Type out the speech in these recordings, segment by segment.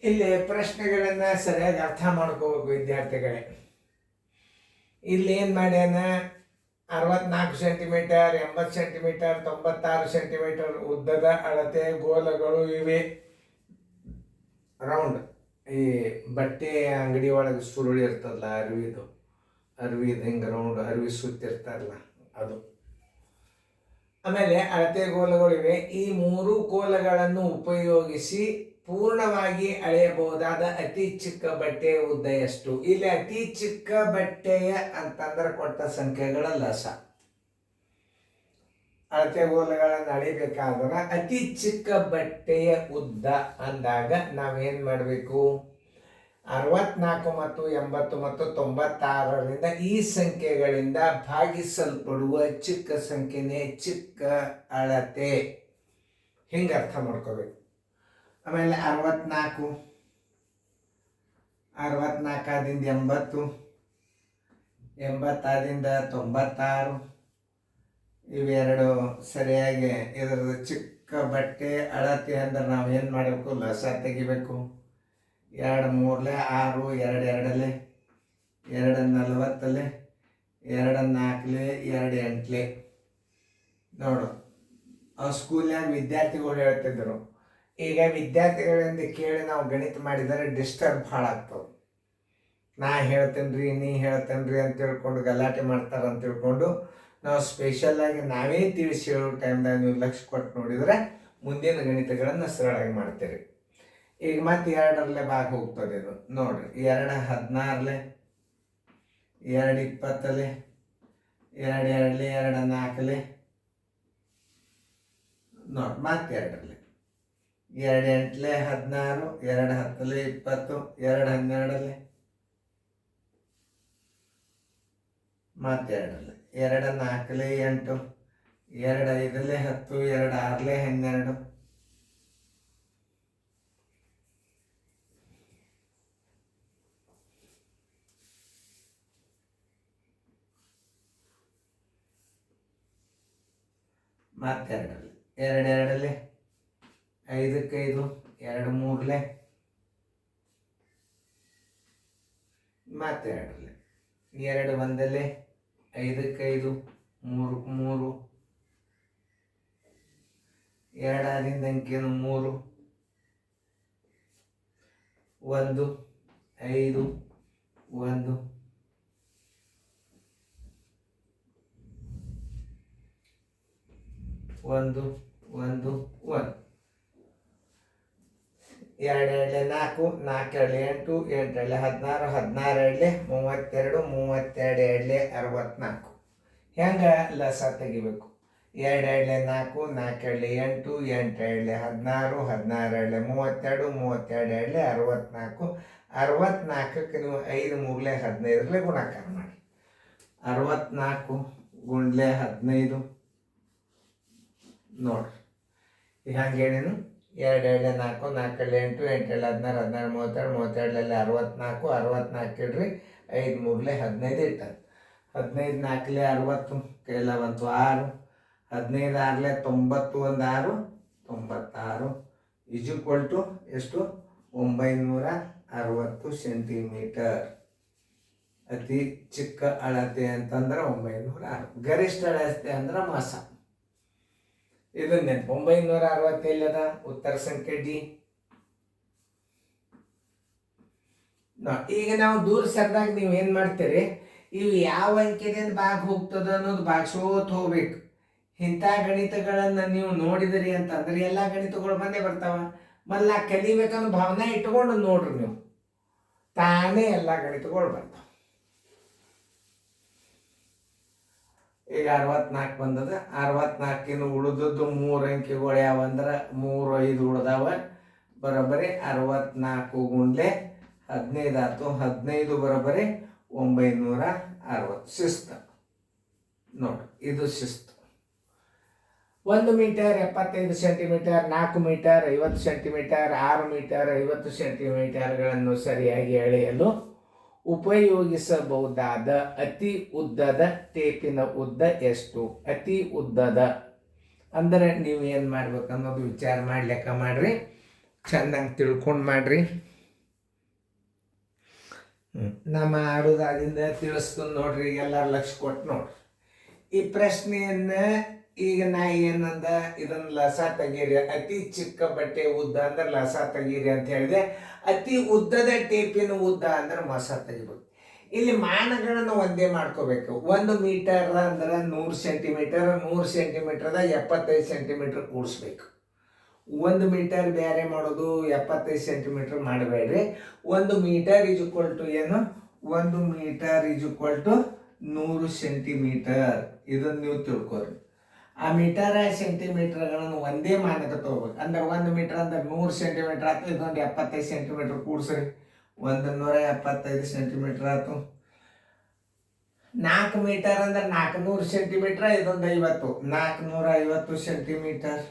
ಇಲ್ಲಿ ಪ್ರಶ್ನೆಗಳನ್ನು ಸರಿಯಾಗಿ ಅರ್ಥ ಮಾಡ್ಕೋಬೇಕು ವಿದ್ಯಾರ್ಥಿಗಳೇ. ಇಲ್ಲಿ ಏನು ಮಾಡ್ಯಾನ, 64 ಸೆಂಟಿಮೀಟರ್, 80 ಸೆಂಟಿಮೀಟರ್, 96 ಸೆಂಟಿಮೀಟರ್ ಉದ್ದದ ಅಳತೆ ಗೋಲಗಳು ಇವೆ. ರೌಂಡ್ ಈ ಬಟ್ಟೆ ಅಂಗಡಿ ಒಳಗೆ ಸುರುಳಿ ಇರ್ತದಲ್ಲ, ಅರ್ವಿದು ಹಿಂಗೆ ರೌಂಡ್ ಅರ್ವಿ ಸುತ್ತಿರ್ತಾರಲ್ಲ ಅದು. ಆಮೇಲೆ ಅಳತೆ ಗೋಲಗಳಿವೆ. ಈ 3 ಕೋಲಗಳನ್ನು ಉಪಯೋಗಿಸಿ ಪೂರ್ಣವಾಗಿ ಅಳೆಯಬಹುದಾದ ಅತಿ ಚಿಕ್ಕ ಬಟ್ಟೆಯ ಉದ್ದ ಎಷ್ಟು? ಇಲ್ಲಿ ಅತಿ ಚಿಕ್ಕ ಬಟ್ಟೆಯ ಅಂತಂದ್ರೆ ಕೊಟ್ಟ ಸಂಖ್ಯೆಗಳ ಲಸ. ಅಳತೆ ಗೋಲಗಳನ್ನು ಅಳಿಬೇಕಾದ್ರೆ ಅತಿ ಚಿಕ್ಕ ಬಟ್ಟೆಯ ಉದ್ದ ಅಂದಾಗ ನಾವೇನ್ ಮಾಡಬೇಕು? 64 ಮತ್ತು 80 ಮತ್ತು 96ರಿಂದ ಈ ಸಂಖ್ಯೆಗಳಿಂದ ಭಾಗಿಸಲ್ಪಡುವ ಚಿಕ್ಕ ಸಂಖ್ಯೆನೇ ಚಿಕ್ಕ ಅಳತೆ. ಹಿಂಗೆ ಅರ್ಥ ಮಾಡ್ಕೋಬೇಕು. ಆಮೇಲೆ 64 ಆದಿಂದ 80, 80 ಆದಿಂದ 96, ಇವೆರಡು ಸರಿಯಾಗಿ ಇದರದ್ದು ಚಿಕ್ಕ ಬಟ್ಟೆ ಅಳತೆ ಅಂದ್ರೆ ನಾವು ಏನು ಮಾಡಬೇಕು? ಲಸ ತೆಗಿಬೇಕು. 2 3 6, 2 2 2 40, 2 4, 2 8. ನೋಡು, ಅವ್ರು ಸ್ಕೂಲ್ನಾಗ ವಿದ್ಯಾರ್ಥಿಗಳು ಹೇಳ್ತಿದ್ರು. ಈಗ ವಿದ್ಯಾರ್ಥಿಗಳಿಂದ ಕೇಳಿ ನಾವು ಗಣಿತ ಮಾಡಿದರೆ ಡಿಸ್ಟರ್ಬ್ ಭಾಳ ಆಗ್ತವೆ. ನಾ ಹೇಳ್ತೇನೆ ನೀ ಹೇಳ್ತೇನೆ ಅಂತ ತಿಳ್ಕೊಂಡು ಗಲಾಟೆ ಮಾಡ್ತಾರೆ ಅಂತ ತಿಳ್ಕೊಂಡು ನಾವು ಸ್ಪೆಷಲಾಗಿ ನಾವೇ ತಿಳಿಸಿ ಹೇಳೋ ಟೈಮ್ದಾಗ ನೀವು ಲಕ್ಷ್ಯ ಕೊಟ್ಟು ನೋಡಿದರೆ ಮುಂದಿನ ಗಣಿತಗಳನ್ನು ಸರಳಾಗಿ ಮಾಡ್ತೀರಿ. ಈಗ ಮತ್ತೆ 2ರಲ್ಲೇ ಭಾಗ ಹೋಗ್ತದೆ ಇದು. ನೋಡ್ರಿ, 2 16, 2 20, 2 2, 2 4. ನೋಡಿ, ಮತ್ತೆ 2ರಲ್ಲಿ 2 8, 16, 2 10, 20, 2 12, ಮತ್ತೆ 2ರಲ್ಲಿ 2 4, 8, 2 5, 10, 2 6, 12. ಮತ್ತೆ 2ರಲ್ಲಿ 2 2, 5 5, 2 3, ಮತ್ತೆ 2ರಲ್ಲಿ 2 1, 5 5, 3 3, 2 ಆದಿಂದ ಅಂಕಿಯನ್ನು 3, 1 5 1, 1 1 1. 2 2 4, 4 2 8, 8 2 16, 16 2 32, 32 64. ಹೆಂಗೆ ಲಸ ತೆಗಿಬೇಕು? 2 2 4, 4 2 8, 8 2 16, 16 2 32, 32 64. 64ಕ್ಕೆ ನೀವು 5 3 15ರಲ್ಲಿ ಗುಣಾಕಾರ ಮಾಡಿ. 64 ಗುಂಡ್ಲೆ 15. ನೋಡ್ರಿ, ಈಗ ಹಂಗೆ ಹೇಳೇನು? 2 2 4, 4 8, 8 16, 16 32, 32 64 ಇಡ್ರಿ. 5 3 15 ಇಟ್ಟಾರೆ. 15 4 60, ಕೈಲ ಬಂತು 6. 15 6 90, 1 6 96 ಈಜ್ವಲ್ ಟು ಎಷ್ಟು? 960 ಸೆಂಟಿಮೀಟರ್. ಅತಿ ಚಿಕ್ಕ ಅಳತೆ ಅಂತಂದ್ರೆ 906. ಗರಿಷ್ಠ ಅಳತೆ ಅಂದ್ರೆ ಮಾಸ. ಇದನ್ನ 960 ಎಲ್ಲದ? ಉತ್ತರ ಸಂಖ್ಯೆ ಡಿ. ಈಗ ನಾವು ದೂರ ಸರ್ದಾಗ ನೀವು ಏನು ಮಾಡ್ತೀರಿ? ಇವು ಯಾವ ಅಂಕೆದಿಂದ ಭಾಗ ಹೋಗ್ತದ ಅನ್ನೋದು ಭಾಗಿಸೋತ ಹೋಗ್ಬೇಕು. ಇಂಥ ಗಣಿತಗಳನ್ನು ನೀವು ನೋಡಿದ್ರಿ ಅಂತಂದ್ರೆ ಎಲ್ಲ ಗಣಿತಗಳು ಬಂದೇ ಬರ್ತಾವ. ಮಲ್ಲ ಕಲಿಬೇಕನ್ನೋ ಭಾವನೆ ಇಟ್ಕೊಂಡು ನೋಡ್ರಿ ನೀವು, ತಾನೇ ಎಲ್ಲ ಗಣಿತಗಳು ಬರ್ತಾವ. ಈಗ 64 ಬಂದದ. 64 ಉಳಿದದ್ದು 3 ಅಂಕಿಗಳು ಯಾವಂದ್ರೆ 3 5 ಉಳ್ದಾವ. ಬರೋಬ್ಬರಿ 64 ಗುಂಡ್ಲೆ 15 ಆಯ್ತು. 15 ಬರೋಬ್ಬರಿ 960. ಶಿಸ್ತು ನೋಡ್ರಿ, ಇದು ಶಿಸ್ತು. 1 metre 75 centimetre, 4 metre 50 centimetre, 6 metre 50 ಸೆಂಟಿಮೀಟರ್ಗಳನ್ನು ಸರಿಯಾಗಿ ಅಳೆಯಲು ಉಪಯೋಗಿಸಬಹುದಾದ ಅತಿ ಉದ್ದದ ಟೇಪಿನ ಉದ್ದ ಎಷ್ಟು? ಅತಿ ಉದ್ದದ ಅಂದರೆ ನೀವು ಏನು ಮಾಡ್ಬೇಕು ಅನ್ನೋದು ವಿಚಾರ ಮಾಡಿ ಲೆಕ್ಕ ಮಾಡಿರಿ. ಚೆನ್ನಾಗಿ ತಿಳ್ಕೊಂಡು ಮಾಡಿರಿ. ನಮ್ಮ ಆಡುದಾದಿಂದ ತಿಳಿಸ್ತು ನೋಡ್ರಿ, ಎಲ್ಲರೂ ಲಕ್ಷ ಕೊಟ್ಟು ನೋಡ್ರಿ. ಈ ಪ್ರಶ್ನೆಯನ್ನ ಈಗ ನಾ ಏನಂದ, ಇದನ್ನ ಲಸ ತೆಗೀರಿ, ಅತಿ ಚಿಕ್ಕ ಬಟ್ಟೆ ಉದ್ದ ಅಂದ್ರೆ ಲಸ ತೆಗೀರಿ ಅಂತ ಹೇಳಿದೆ. ಅತಿ ಉದ್ದದ ಟೇಪಿನ ಉದ್ದ ಅಂದ್ರೆ ಮಸ ತೆಗಿಬೇಕು. ಇಲ್ಲಿ ಮಾನಗಳನ್ನು ಒಂದೇ ಮಾಡ್ಕೋಬೇಕು. 1 ಮೀಟರ್ ಅಂದ್ರೆ 100 ಸೆಂಟಿಮೀಟರ್, 100 ಸೆಂಟಿಮೀಟರ್ದಾಗ 75 ಸೆಂಟಿಮೀಟರ್ ಕೂಡಿಸ್ಬೇಕು. 1 ಮೀಟರ್ ಬೇರೆ ಮಾಡೋದು, 75 ಸೆಂಟಿಮೀಟರ್ ಮಾಡಬೇಡ್ರಿ. 1 ಮೀಟರ್ ಈಸ್ ಈಕ್ವಲ್ ಟು ಏನು? 1 metre is equal to 100 centimetre. ಇದನ್ನು ನೀವು ತಿಳ್ಕೊರಿ. ಆ ಮೀಟರ್ ಸೆಂಟಿಮೀಟರ್ಗಳನ್ನು ಒಂದೇ ಮಾನಕ ತಗೋಬೇಕು. ಅಂದ್ರೆ 1 ಮೀಟರ್ ಅಂದ್ರೆ 100 ಸೆಂಟಿಮೀಟರ್ ಆಯ್ತು. ಇದೊಂದು 75 ಸೆಂಟಿಮೀಟರ್ ಕೂಡ್ಸ್ರಿ, 175 ಸೆಂಟಿಮೀಟರ್ ಆಯ್ತು. 4 ಮೀಟರ್ ಅಂದ್ರೆ 400 ಸೆಂಟಿಮೀಟರ್, ಇದೊಂದು 50, 450 ಸೆಂಟಿಮೀಟರ್.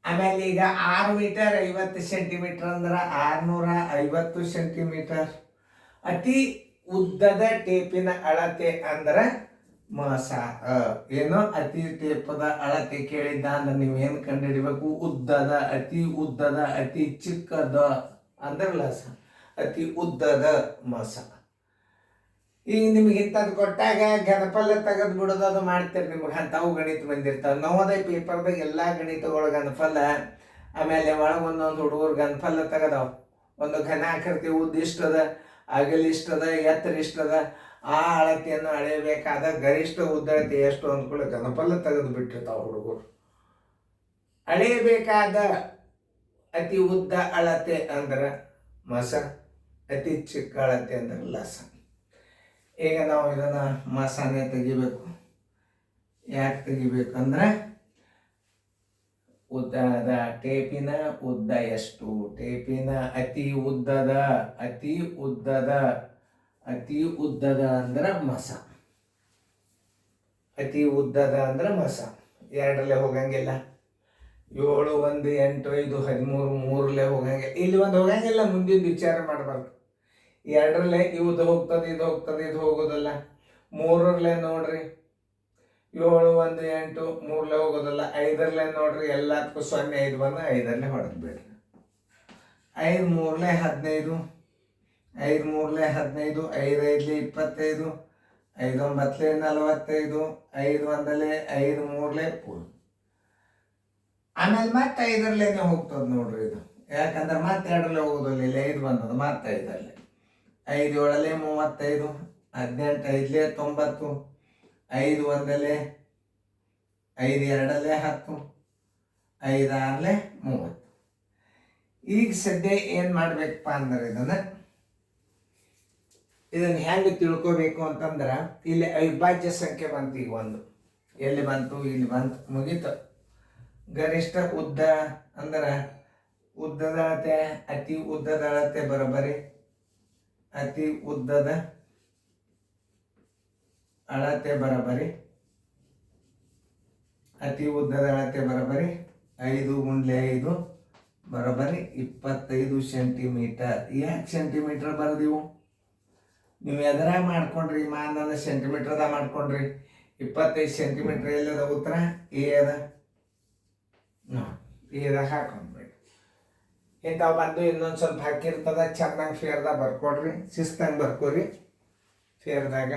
ಆಮೇಲೆ ಈಗ 6 ಮೀಟರ್ 50 ಸೆಂಟಿಮೀಟರ್ ಅಂದ್ರೆ 650 ಸೆಂಟಿಮೀಟರ್. ಅತಿ ಉದ್ದದ ಟೇಪಿನ ಅಳತೆ ಅಂದ್ರೆ ಮಸ. ಏನು? ಅತಿ ಟೇಪದ ಅಳತೆ ಕೇಳಿದ್ದ ಅಂದ್ರೆ ನೀವೇನು ಕಂಡುಹಿಡಿಬೇಕು? ಉದ್ದದ, ಅತಿ ಉದ್ದದ, ಅತಿ ಚಿಕ್ಕದ ಅಂದ್ರೆ ಲಸ, ಅತಿ ಉದ್ದದ ಮಸ. ಈಗ ನಿಮ್ಗೆ ಇಂಥದ್ದು ಕೊಟ್ಟಾಗ ಗಣಪಲ್ಲ ತೆಗೆದು ಬಿಡೋದು ಅದು ಮಾಡ್ತೀರಿ. ನಿಮ್ಗೆ ಅಂಥವು ಗಣಿತ ಬಂದಿರ್ತಾವೆ. ನವೋದಯ ಪೇಪರ್ದಾಗ ಎಲ್ಲ ಗಣಿತಗಳು ಗಣಫಲ, ಆಮೇಲೆ ಒಳಗೆ ಒಂದೊಂದು ಹುಡುಗರು ಗಣಫಲ ತೆಗೆದವು. ಒಂದು ಘನಾಕೃತಿ ಉದ್ದ ಇಷ್ಟದ, ಅಗಲ ಇಷ್ಟದ, ಎತ್ತರ ಇಷ್ಟದ, ಆ ಅಳತೆಯನ್ನು ಅಳೆಯಬೇಕಾದ ಗರಿಷ್ಠ ಉದ್ದಳತೆ ಎಷ್ಟು ಅಂದ್ಕೊಳ್ಳಿ ಗಣಫಲ ತೆಗೆದು ಬಿಟ್ಟಿರ್ತಾವೆ ಹುಡುಗರು. ಅಳೆಯಬೇಕಾದ ಅತಿ ಉದ್ದ ಅಳತೆ ಅಂದ್ರೆ ಮಸ, ಅತಿ ಚಿಕ್ಕ ಅಳತೆ ಅಂದ್ರೆ ಲಸ. ಈಗ ನಾವು ಇದನ್ನು ಮಸಾನೆ ತೆಗಿಬೇಕು. ಯಾಕೆ ತೆಗಿಬೇಕಂದ್ರೆ ಉದ್ದದ ಟೇಪಿನ ಉದ್ದ ಎಷ್ಟು? ಟೇಪಿನ ಅತಿ ಉದ್ದದ, ಅತಿ ಉದ್ದದ, ಅತಿ ಉದ್ದದ ಅಂದ್ರೆ ಮಸ. ಅತಿ ಉದ್ದದ ಅಂದ್ರೆ ಮಸ. 2ರಲ್ಲೇ ಹೋಗಂಗಿಲ್ಲ. 7, 1, 8, 5, 13, 3ರಲ್ಲೇ ಹೋಗಂಗಿಲ್ಲ. ಇಲ್ಲಿ ಒಂದು ಹೋಗಂಗಿಲ್ಲ, ಮುಂದಿನ ವಿಚಾರ ಮಾಡಬಾರ್ದು. 2ರಲ್ಲೇ ಇದು ಹೋಗ್ತದೆ, ಇದು ಹೋಗ್ತದೆ, ಇದು ಹೋಗೋದಲ್ಲ. 3ರಲ್ಲೇ ನೋಡ್ರಿ 7, 1, 8, 3ರಲ್ಲೇ ಹೋಗೋದಲ್ಲ. 5ರಲ್ಲೇ ನೋಡ್ರಿ ಎಲ್ಲದಕ್ಕೂ 0, 5 ಬಂದು 5ರಲ್ಲೇ ಹೊಡೆದು ಬಿಡ್ರಿ. 5, 3ರಲ್ಲೇ 15, 5, 3ರಲ್ಲೇ 15, 5, 5ಲೆ 25, 5, 9ಲೆ 45, 5, 1ಲೆ 5, 3ಲೆ ಫುಲ್. ಆಮೇಲೆ ಮತ್ತೆ 5ರಲ್ಲೇನೆ ಹೋಗ್ತದೆ ನೋಡ್ರಿ ಇದು. ಯಾಕಂದ್ರೆ ಮತ್ತೆ 2ರಲ್ಲೇ ಹೋಗೋದಿಲ್ಲ. ಇಲ್ಲಿ 5 ಬಂದದ, ಮತ್ತೆ 5ರಲ್ಲೇ. 5, 7ಲೆ 35, 18, 5ಲೆ 90, 5, 1ಲೆ 5, 2ಲೆ 10, 5, 6ಲೆ 30. ಈಗ ಸದ್ಯ ಏನು ಮಾಡ್ಬೇಕಪ್ಪ ಅಂದ್ರೆ ಇದನ್ನು ಹೆಂಗೆ ತಿಳ್ಕೋಬೇಕು ಅಂತಂದ್ರೆ ಇಲ್ಲಿ ಅವಿಭಾಜ್ಯ ಸಂಖ್ಯೆ ಬಂತು. ಈಗ ಒಂದು ಎಲ್ಲಿ ಬಂತು? ಇಲ್ಲಿ ಬಂತು, ಮುಗೀತು. ಗರಿಷ್ಠ ಉದ್ದ ಅಂದ್ರೆ ಉದ್ದದ ಅಳತೆ, ಅತಿ ಉದ್ದದ ಅಳತೆ ಬರೋಬ್ಬರಿ ಅತಿ ಉದ್ದದ ಅಳತೆ ಬರೋಬ್ಬರಿ ಅತಿ ಉದ್ದದ ಅಳತೆ ಬರೋಬ್ಬರಿ 5 × 5 ಬರೋಬ್ಬರಿ 25 ಸೆಂಟಿಮೀಟರ್. ಯಾಕೆ ಸೆಂಟಿಮೀಟರ್ ಬರೆದಿವು? ನೀವು ಎದರಾಗ ಮಾಡ್ಕೊಂಡ್ರಿ, ಮಾನನ ಸೆಂಟಿಮೀಟರ್ದಾಗ ಮಾಡ್ಕೊಂಡ್ರಿ. 25 ಸೆಂಟಿಮೀಟರ್ ಎಲ್ಲದ ಉತ್ತರ? ಎ ಅದ. ಎದಾಗ ಹಾಕೊಂಡ್ಬಿಡಿ. ಇಂಥವು ಬಂದು ಇನ್ನೊಂದು ಸ್ವಲ್ಪ ಹಾಕಿರ್ತದ. ಚೆನ್ನಾಗಿ ಫೇರ್ದಾಗ ಬರ್ಕೊಡ್ರಿ, ಶಿಸ್ತಂಗೆ ಬರ್ಕೋರಿ ಫೇರ್ದಾಗ.